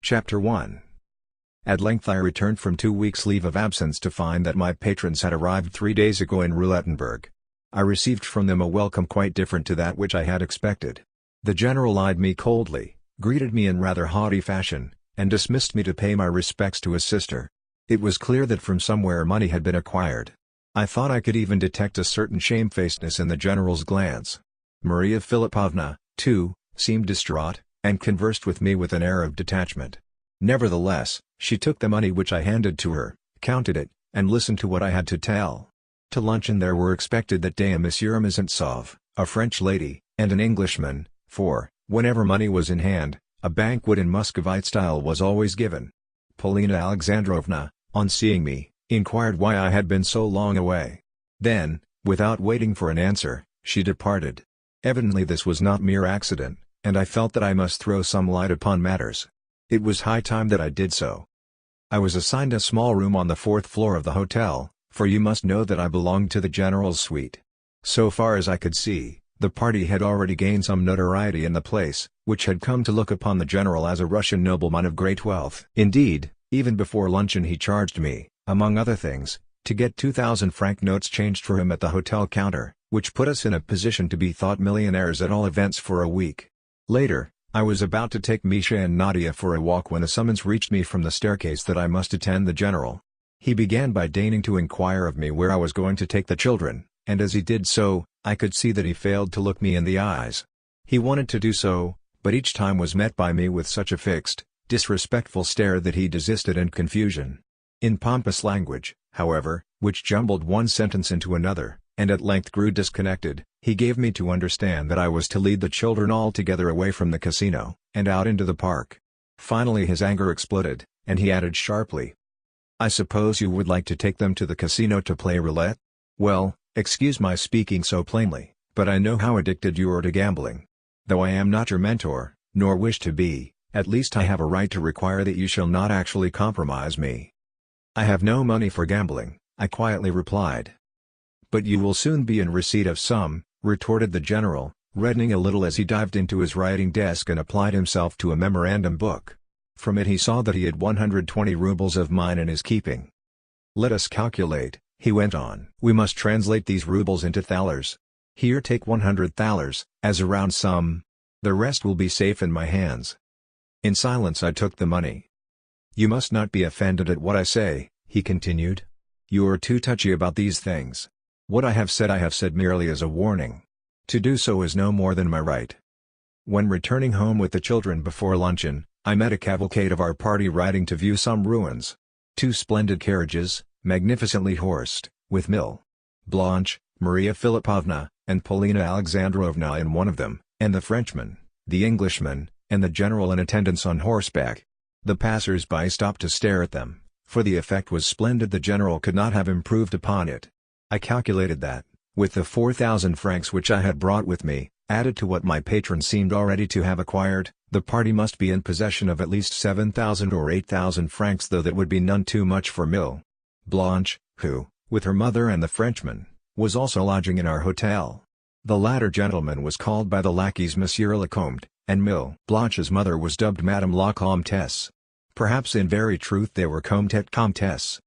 Chapter 1. At length I returned from 2 weeks' leave of absence to find that my patrons had arrived 3 days ago in Roulettenberg. I received from them a welcome quite different to that which I had expected. The general eyed me coldly, greeted me in rather haughty fashion, and dismissed me to pay my respects to his sister. It was clear that from somewhere money had been acquired. I thought I could even detect a certain shamefacedness in the general's glance. Maria Philippovna, too, seemed distraught, and conversed with me with an air of detachment. Nevertheless, she took the money which I handed to her, counted it, and listened to what I had to tell. To luncheon there were expected that day a Monsieur Mizantsov, a French lady, and an Englishman, for, whenever money was in hand, a banquet in Muscovite style was always given. Polina Alexandrovna, on seeing me, inquired why I had been so long away. Then, without waiting for an answer, she departed. Evidently this was not mere accident, and I felt that I must throw some light upon matters. It was high time that I did so. I was assigned a small room on the 4th floor of the hotel, for you must know that I belonged to the general's suite. So far as I could see, the party had already gained some notoriety in the place, which had come to look upon the general as a Russian nobleman of great wealth. Indeed, even before luncheon he charged me, among other things, to get 2,000-franc notes changed for him at the hotel counter, which put us in a position to be thought millionaires at all events for a week. Later, I was about to take Misha and Nadia for a walk when a summons reached me from the staircase that I must attend the general. He began by deigning to inquire of me where I was going to take the children, and as he did so, I could see that he failed to look me in the eyes. He wanted to do so, but each time was met by me with such a fixed, disrespectful stare that he desisted in confusion. In pompous language, however, which jumbled one sentence into another, and at length grew disconnected, he gave me to understand that I was to lead the children altogether away from the casino, and out into the park. Finally his anger exploded, and he added sharply, "I suppose you would like to take them to the casino to play roulette? Well, excuse my speaking so plainly, but I know how addicted you are to gambling. Though I am not your mentor, nor wish to be, at least I have a right to require that you shall not actually compromise me." "I have no money for gambling," I quietly replied. "But you will soon be in receipt of some," retorted the general, reddening a little as he dived into his writing desk and applied himself to a memorandum book. From it he saw that he had 120 rubles of mine in his keeping. "Let us calculate," he went on. "We must translate these rubles into thalers. Here, take 100 thalers, as a round sum. The rest will be safe in my hands." In silence I took the money. "You must not be offended at what I say," he continued. "You are too touchy about these things. What I have said merely as a warning. To do so is no more than my right." When returning home with the children before luncheon, I met a cavalcade of our party riding to view some ruins. 2 splendid carriages, magnificently horsed, with Mlle. Blanche, Maria Philippovna, and Polina Alexandrovna in one of them, and the Frenchman, the Englishman, and the general in attendance on horseback. The passers-by stopped to stare at them, for the effect was splendid. The general could not have improved upon it. I calculated that, with the 4,000 francs which I had brought with me, added to what my patron seemed already to have acquired, the party must be in possession of at least 7,000 or 8,000 francs, though that would be none too much for Mlle. Blanche, who, with her mother and the Frenchman, was also lodging in our hotel. The latter gentleman was called by the lackeys Monsieur le Comte, and Mlle. Blanche's mother was dubbed Madame la Comtesse. Perhaps in very truth they were Comte et Comtesse.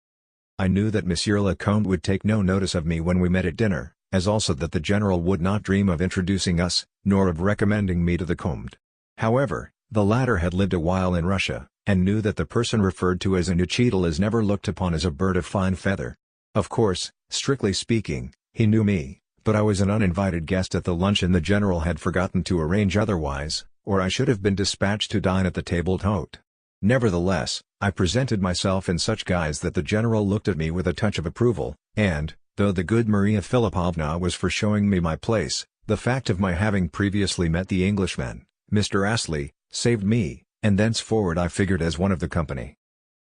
I knew that Monsieur le Comte would take no notice of me when we met at dinner, as also that the general would not dream of introducing us, nor of recommending me to the Comte. However, the latter had lived a while in Russia, and knew that the person referred to as a Neuchâtel is never looked upon as a bird of fine feather. Of course, strictly speaking, he knew me, but I was an uninvited guest at the luncheon. The general had forgotten to arrange otherwise, or I should have been dispatched to dine at the table d'hôte. Nevertheless, I presented myself in such guise that the general looked at me with a touch of approval, and, though the good Maria Philippovna was for showing me my place, the fact of my having previously met the Englishman, Mr. Astley, saved me, and thenceforward I figured as one of the company.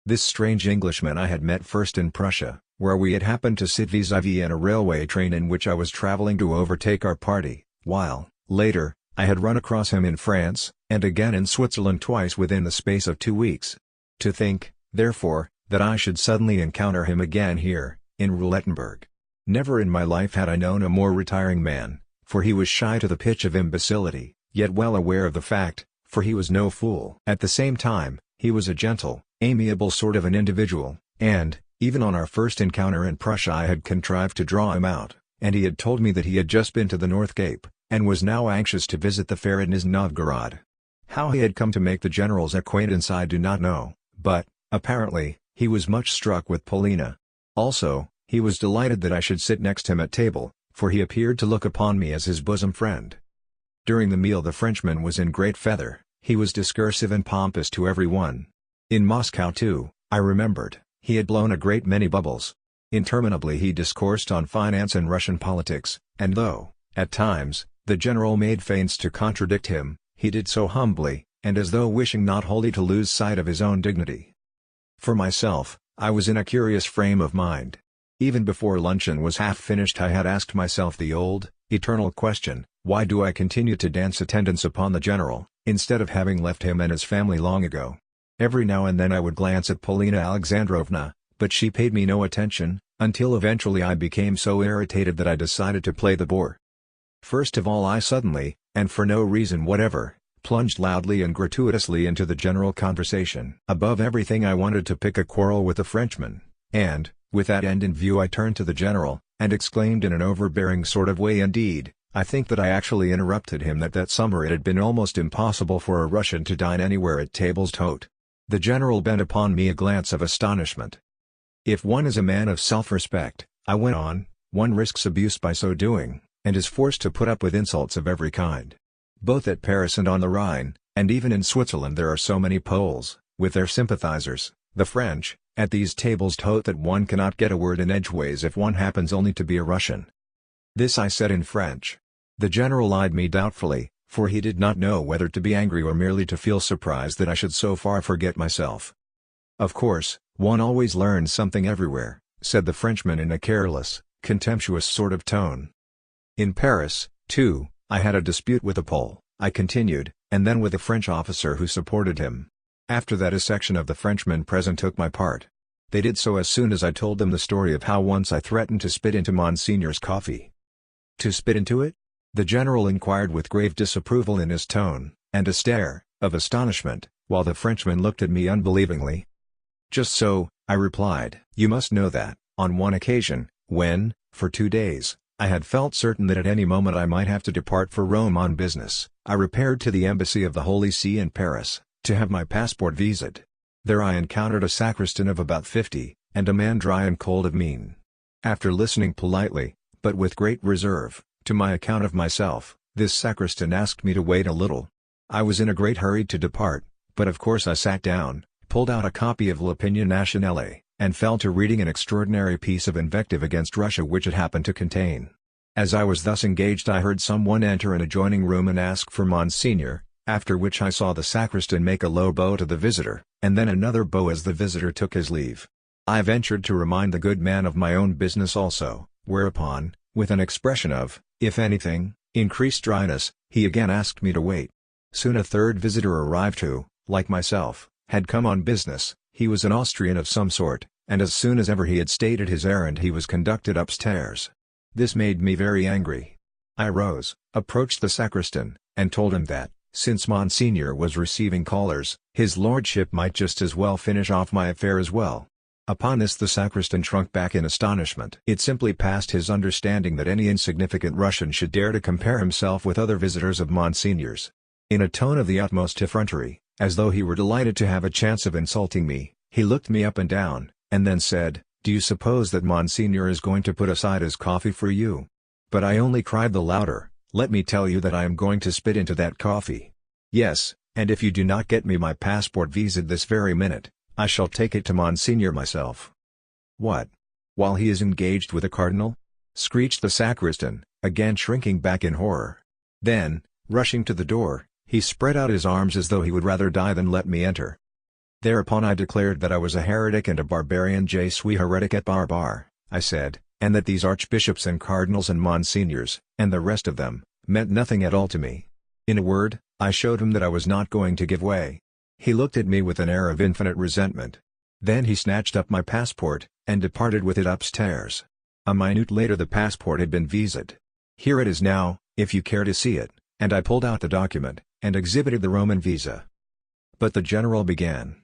This strange Englishman I had met first in Prussia, where we had happened to sit vis-à-vis in a railway train in which I was traveling to overtake our party, while, later, I had run across him in France, and again in Switzerland twice within the space of 2 weeks. To think, therefore, that I should suddenly encounter him again here, in Roulettenberg. Never in my life had I known a more retiring man, for he was shy to the pitch of imbecility, yet well aware of the fact, for he was no fool. At the same time, He was a gentle, amiable sort of an individual, and, even on our first encounter in Prussia I had contrived to draw him out, and he had told me that he had just been to the North Cape, and was now anxious to visit the fair in Nizhny Novgorod. How he had come to make the general's acquaintance I do not know, but, apparently, he was much struck with Polina. Also, he was delighted that I should sit next him at table, for he appeared to look upon me as his bosom friend. During the meal the Frenchman was in great feather, he was discursive and pompous to every one. In Moscow too, I remembered, he had blown a great many bubbles. Interminably he discoursed on finance and Russian politics, and though, at times, the general made feints to contradict him, he did so humbly, and as though wishing not wholly to lose sight of his own dignity. For myself, I was in a curious frame of mind. Even before luncheon was half finished I had asked myself the old, eternal question, why do I continue to dance attendance upon the general, instead of having left him and his family long ago? Every now and then I would glance at Polina Alexandrovna, but she paid me no attention, until eventually I became so irritated that I decided to play the bore. First of all I suddenly, and for no reason whatever, plunged loudly and gratuitously into the general conversation. Above everything I wanted to pick a quarrel with the Frenchman, and, with that end in view I turned to the general, and exclaimed in an overbearing sort of way indeed, I think that I actually interrupted him that summer it had been almost impossible for a Russian to dine anywhere at tables d'hôte. The general bent upon me a glance of astonishment. If one is a man of self-respect, I went on, one risks abuse by so doing, and is forced to put up with insults of every kind. Both at Paris and on the Rhine, and even in Switzerland there are so many Poles, with their sympathizers, the French, at these tables d'hôte that one cannot get a word in edgeways if one happens only to be a Russian. This I said in French. The general eyed me doubtfully, for he did not know whether to be angry or merely to feel surprised that I should so far forget myself. Of course, one always learns something everywhere, said the Frenchman in a careless, contemptuous sort of tone. In Paris, too, I had a dispute with a Pole, I continued, and then with a French officer who supported him. After that a section of the Frenchmen present took my part. They did so as soon as I told them the story of how once I threatened to spit into Monseigneur's coffee. To spit into it? The general inquired with grave disapproval in his tone, and a stare, of astonishment, while the Frenchman looked at me unbelievingly. Just so, I replied. You must know that, on one occasion, when, for 2 days, I had felt certain that at any moment I might have to depart for Rome on business, I repaired to the embassy of the Holy See in Paris, to have my passport visaed. There I encountered a sacristan of about 50, and a man dry and cold of mien. After listening politely, but with great reserve, to my account of myself, this sacristan asked me to wait a little. I was in a great hurry to depart, but of course I sat down, pulled out a copy of L'Opinion Nationale, and fell to reading an extraordinary piece of invective against Russia which it happened to contain. As I was thus engaged I heard someone enter an adjoining room and ask for Monsignor, after which I saw the sacristan make a low bow to the visitor, and then another bow as the visitor took his leave. I ventured to remind the good man of my own business also, whereupon, with an expression of, if anything, increased dryness, he again asked me to wait. Soon a third visitor arrived who, like myself, had come on business. He was an Austrian of some sort, and as soon as ever he had stated his errand he was conducted upstairs. This made me very angry. I rose, approached the sacristan, and told him that, since Monsignor was receiving callers, his lordship might just as well finish off my affair as well. Upon this the sacristan shrunk back in astonishment. It simply passed his understanding that any insignificant Russian should dare to compare himself with other visitors of Monsignor's. In a tone of the utmost effrontery, as though he were delighted to have a chance of insulting me, he looked me up and down, and then said, "Do you suppose that Monsignor is going to put aside his coffee for you?" But I only cried the louder, "Let me tell you that I am going to spit into that coffee. Yes, and if you do not get me my passport visaed this very minute, I shall take it to Monsignor myself." "What? While he is engaged with a cardinal?" screeched the sacristan, again shrinking back in horror. Then, rushing to the door, he spread out his arms as though he would rather die than let me enter. Thereupon I declared that I was a heretic and a barbarian. Je suis heretic et barbare, I said, and that these archbishops and cardinals and monsignors, and the rest of them, meant nothing at all to me. In a word, I showed him that I was not going to give way. He looked at me with an air of infinite resentment. Then he snatched up my passport, and departed with it upstairs. A minute later the passport had been visaed. "Here it is now, if you care to see it," and I pulled out the document, and exhibited the Roman visa. But the general began.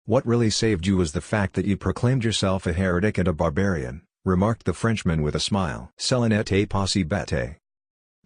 "What really saved you was the fact that you proclaimed yourself a heretic and a barbarian," remarked the Frenchman with a smile. "Cela n'était pas si bête."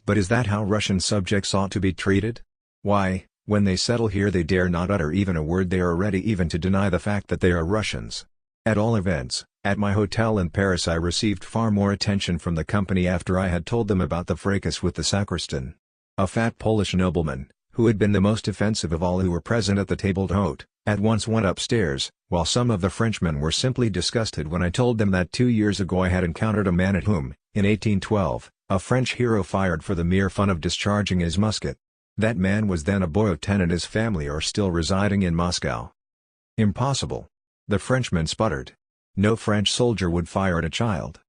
"But is that how Russian subjects ought to be treated? Why, when they settle here they dare not utter even a word, they are ready even to deny the fact that they are Russians. At all events, at my hotel in Paris I received far more attention from the company after I had told them about the fracas with the sacristan. A fat Polish nobleman, who had been the most offensive of all who were present at the table d'hôte, at once went upstairs, while some of the Frenchmen were simply disgusted when I told them that 2 years ago I had encountered a man at whom, in 1812, a French hero fired for the mere fun of discharging his musket. That man was then a boy of 10 and his family are still residing in Moscow." "Impossible!" the Frenchman sputtered. "No French soldier would fire at a child."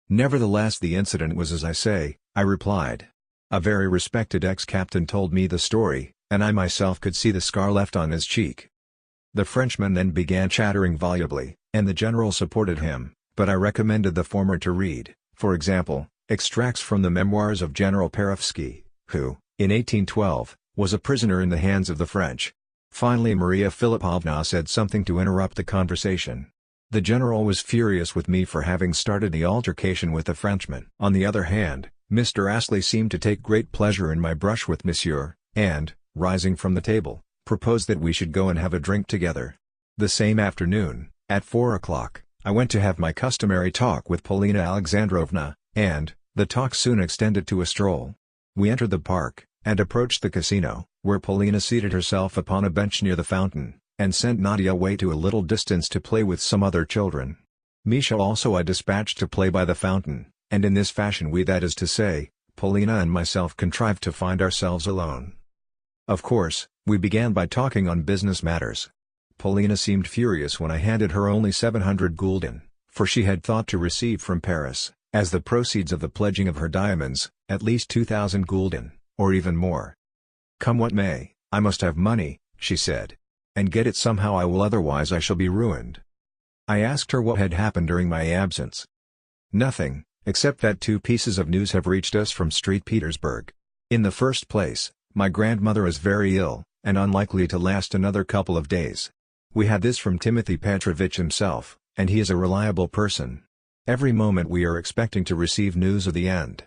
"Nevertheless the incident was as I say," I replied. "A very respected ex-captain told me the story, and I myself could see the scar left on his cheek." The Frenchman then began chattering volubly, and the general supported him, but I recommended the former to read, for example, extracts from the memoirs of General Perovsky, who, in 1812, was a prisoner in the hands of the French. Finally Maria Philippovna said something to interrupt the conversation. The general was furious with me for having started the altercation with the Frenchman. On the other hand, Mr. Astley seemed to take great pleasure in my brush with Monsieur, and, rising from the table, proposed that we should go and have a drink together. The same afternoon, at 4 o'clock, I went to have my customary talk with Polina Alexandrovna, and, the talk soon extended to a stroll. We entered the park, and approached the casino, where Polina seated herself upon a bench near the fountain, and sent Nadia away to a little distance to play with some other children. Misha also I dispatched to play by the fountain, and in this fashion we, that is to say, Polina and myself, contrived to find ourselves alone. Of course, we began by talking on business matters. Polina seemed furious when I handed her only 700 gulden, for she had thought to receive from Paris, as the proceeds of the pledging of her diamonds, at least 2,000 gulden, or even more. "Come what may, I must have money," she said. "And get it somehow I will, otherwise I shall be ruined." I asked her what had happened during my absence. "Nothing, except that 2 pieces of news have reached us from St. Petersburg. In the first place, my grandmother is very ill, and unlikely to last another couple of days. We had this from Timothy Petrovich himself, and he is a reliable person. Every moment we are expecting to receive news of the end."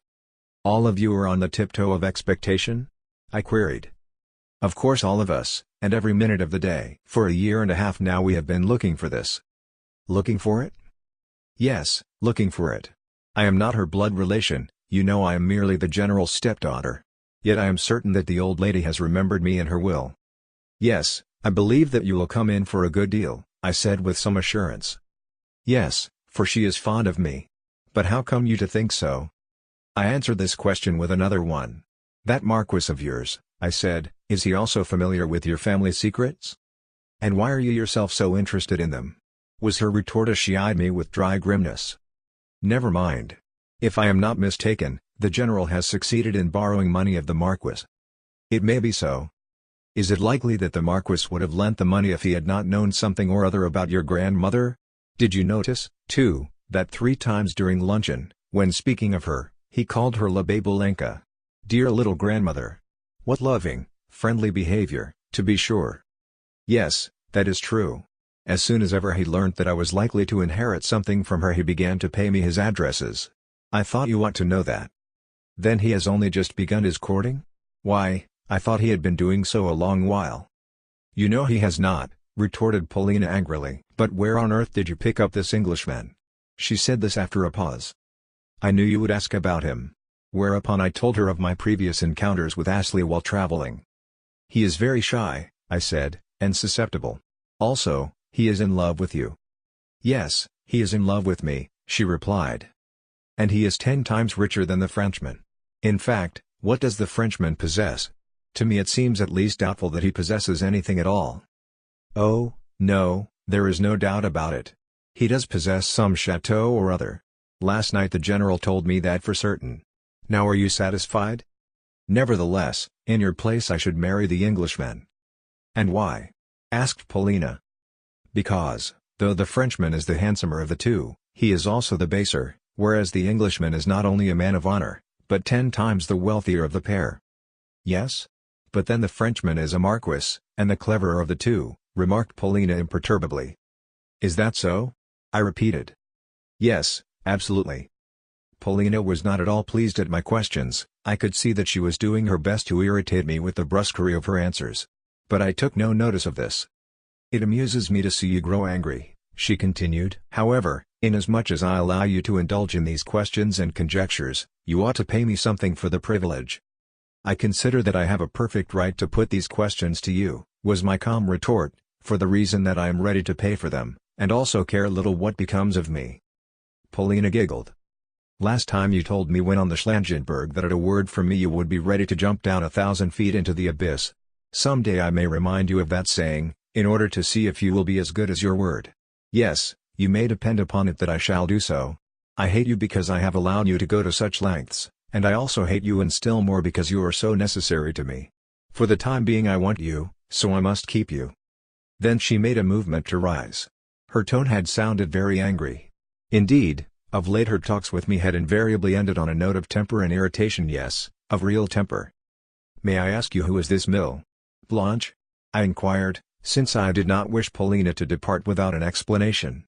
"All of you are on the tiptoe of expectation?" I queried. "Of course, all of us, and every minute of the day. For a year and a half now we have been looking for this." "Looking for it?" "Yes, looking for it. I am not her blood relation, you know, I am merely the general's stepdaughter. Yet I am certain that the old lady has remembered me in her will." "Yes, I believe that you will come in for a good deal," I said with some assurance. "Yes, for she is fond of me. But how come you to think so?" I answered this question with another one. "That Marquis of yours," I said, "is he also familiar with your family secrets? And why are you yourself so interested in them?" was her retort as she eyed me with dry grimness. "Never mind. If I am not mistaken, the general has succeeded in borrowing money of the Marquis." "It may be so. Is it likely that the Marquis would have lent the money if he had not known something or other about your grandmother? Did you notice, too, that 3 times during luncheon, when speaking of her, he called her La Babulenka? Dear little grandmother! What loving, friendly behavior, to be sure." "Yes, that is true. As soon as ever he learnt that I was likely to inherit something from her he began to pay me his addresses. I thought you ought to know that." "Then he has only just begun his courting? Why, I thought he had been doing so a long while." "You know he has not," retorted Polina angrily. "But where on earth did you pick up this Englishman?" She said this after a pause. "I knew you would ask about him." Whereupon I told her of my previous encounters with Astley while traveling. "He is very shy," I said, "and susceptible. Also, he is in love with you." "Yes, he is in love with me," she replied. "And he is 10 times richer than the Frenchman. In fact, what does the Frenchman possess? To me it seems at least doubtful that he possesses anything at all." "Oh, no, there is no doubt about it. He does possess some chateau or other. Last night the general told me that for certain. Now are you satisfied?" "Nevertheless, in your place I should marry the Englishman." "And why?" asked Polina. "Because, though the Frenchman is the handsomer of the 2, he is also the baser, whereas the Englishman is not only a man of honor, but 10 times the wealthier of the pair." "Yes? But then the Frenchman is a marquis, and the cleverer of the 2, remarked Polina imperturbably. "Is that so?" I repeated. "Yes, absolutely." Polina was not at all pleased at my questions. I could see that she was doing her best to irritate me with the brusquerie of her answers. But I took no notice of this. "It amuses me to see you grow angry," she continued. "However, inasmuch as I allow you to indulge in these questions and conjectures, you ought to pay me something for the privilege." "I consider that I have a perfect right to put these questions to you," was my calm retort, "for the reason that I am ready to pay for them, and also care little what becomes of me." Polina giggled. "Last time you told me when on the Schlangenberg that at a word from me you would be ready to jump down 1,000 feet into the abyss. Some day I may remind you of that saying, in order to see if you will be as good as your word. Yes, you may depend upon it that I shall do so. I hate you because I have allowed you to go to such lengths, and I also hate you and still more because you are so necessary to me. For the time being I want you, so I must keep you." Then she made a movement to rise. Her tone had sounded very angry. Indeed, of late her talks with me had invariably ended on a note of temper and irritation, yes, of real temper. "May I ask you who is this Mill Blanche?" I inquired, since I did not wish Polina to depart without an explanation.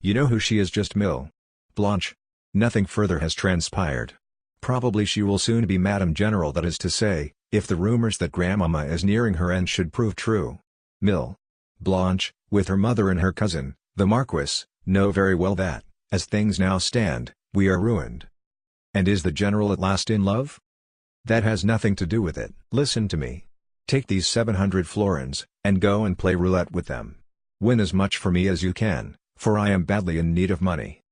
"You know who she is, just Mill Blanche. Nothing further has transpired. Probably she will soon be Madame General, that is to say, if the rumors that Grandmamma is nearing her end should prove true. Mill Blanche, with her mother and her cousin, the Marquis, know very well that, as things now stand, we are ruined." "And is the General at last in love?" "That has nothing to do with it. Listen to me. Take these 700 florins, and go and play roulette with them. Win as much for me as you can, for I am badly in need of money."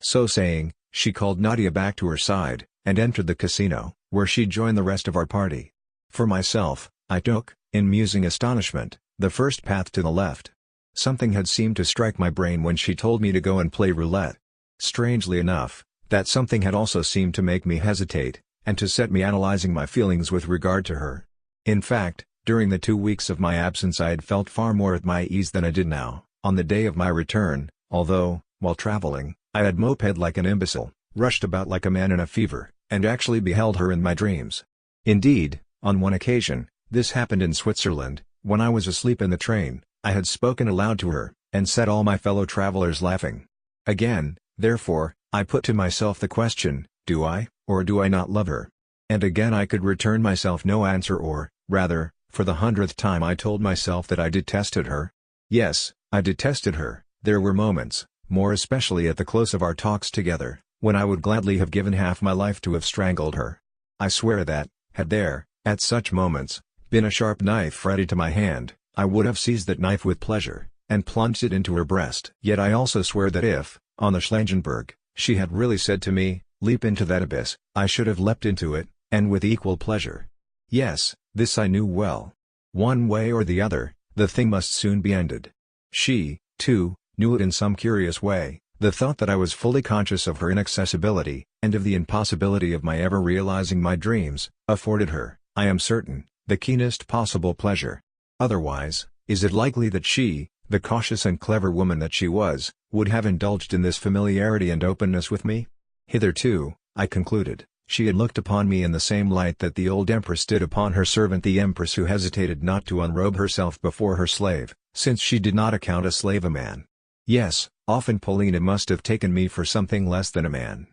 So saying, she called Nadia back to her side, and entered the casino, where she joined the rest of our party. For myself, I took, in musing astonishment, the first path to the left. Something had seemed to strike my brain when she told me to go and play roulette. Strangely enough, that something had also seemed to make me hesitate, and to set me analyzing my feelings with regard to her. In fact, during the 2 weeks of my absence I had felt far more at my ease than I did now, on the day of my return, although, while traveling, I had moped like an imbecile, rushed about like a man in a fever, and actually beheld her in my dreams. Indeed, on one occasion, this happened in Switzerland, when I was asleep in the train, I had spoken aloud to her, and set all my fellow travelers laughing. Again, therefore, I put to myself the question, do I, or do I not love her? And again I could return myself no answer, or, rather, for the 100th time I told myself that I detested her. Yes, I detested her. There were moments, more especially at the close of our talks together, when I would gladly have given half my life to have strangled her. I swear that, had there, at such moments, been a sharp knife ready to my hand, I would have seized that knife with pleasure, and plunged it into her breast. Yet I also swear that if, on the Schlangenberg, she had really said to me, "Leap into that abyss," I should have leapt into it, and with equal pleasure. Yes, this I knew well. One way or the other, the thing must soon be ended. She, too, knew it in some curious way. The thought that I was fully conscious of her inaccessibility, and of the impossibility of my ever realizing my dreams, afforded her, I am certain, the keenest possible pleasure. Otherwise, is it likely that she, the cautious and clever woman that she was, would have indulged in this familiarity and openness with me? Hitherto, I concluded, she had looked upon me in the same light that the old empress did upon her servant, the empress who hesitated not to unrobe herself before her slave, since she did not account a slave a man. Yes, often Polina must have taken me for something less than a man.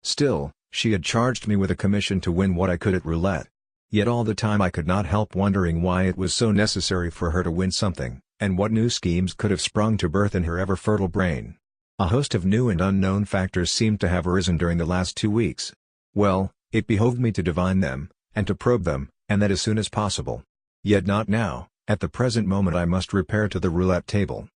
Still, she had charged me with a commission to win what I could at roulette. Yet all the time I could not help wondering why it was so necessary for her to win something, and what new schemes could have sprung to birth in her ever-fertile brain. A host of new and unknown factors seemed to have arisen during the last 2 weeks. Well, it behoved me to divine them, and to probe them, and that as soon as possible. Yet not now. At the present moment I must repair to the roulette table.